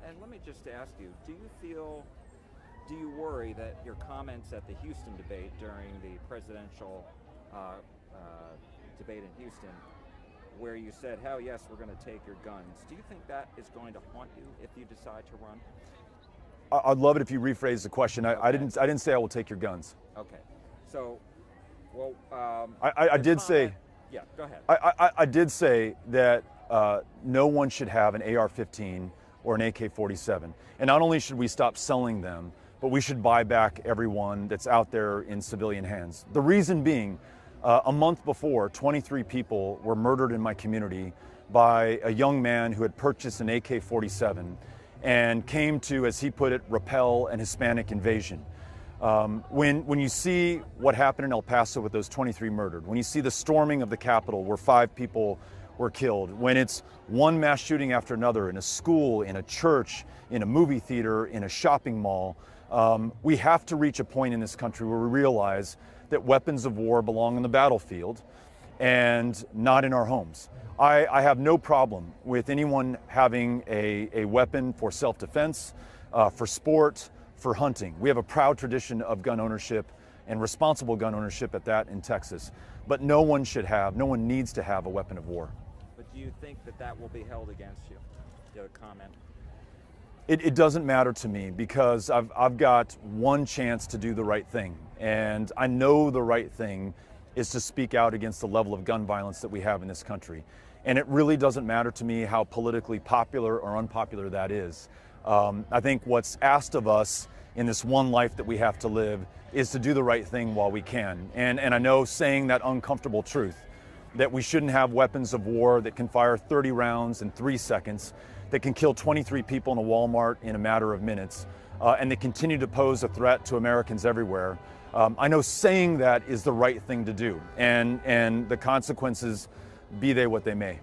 And let me just ask you, do you worry that your comments at the Houston debate during the presidential debate in Houston, where you said, hell yes, we're going to take your guns, do you think that is going to haunt you if you decide to run? I'd love it if you rephrase the question. I didn't say I will take your guns. Okay. So, well, I did say. Yeah, go ahead. I did say that no one should have an AR-15 or an AK-47. And not only should we stop selling them, but we should buy back everyone that's out there in civilian hands. The reason being, a month before, 23 people were murdered in my community by a young man who had purchased an AK-47 and came to, as he put it, repel an Hispanic invasion. When you see what happened in El Paso with those 23 murdered, when you see the storming of the Capitol where 5 people were killed, when it's one mass shooting after another in a school, in a church, in a movie theater, in a shopping mall, we have to reach a point in this country where we realize that weapons of war belong on the battlefield and not in our homes. I have no problem with anyone having a weapon for self-defense, for sport, for hunting. We have a proud tradition of gun ownership and responsible gun ownership at that in Texas. But no one needs to have a weapon of war. But do you think that will be held against you, the comment? It doesn't matter to me because I've got one chance to do the right thing. And I know the right thing is to speak out against the level of gun violence that we have in this country. And it really doesn't matter to me how politically popular or unpopular that is. I think what's asked of us in this one life that we have to live is to do the right thing while we can. And I know saying that uncomfortable truth, that we shouldn't have weapons of war that can fire 30 rounds in 3 seconds, that can kill 23 people in a Walmart in a matter of minutes, and that continue to pose a threat to Americans everywhere. I know saying that is the right thing to do, and the consequences, be they what they may.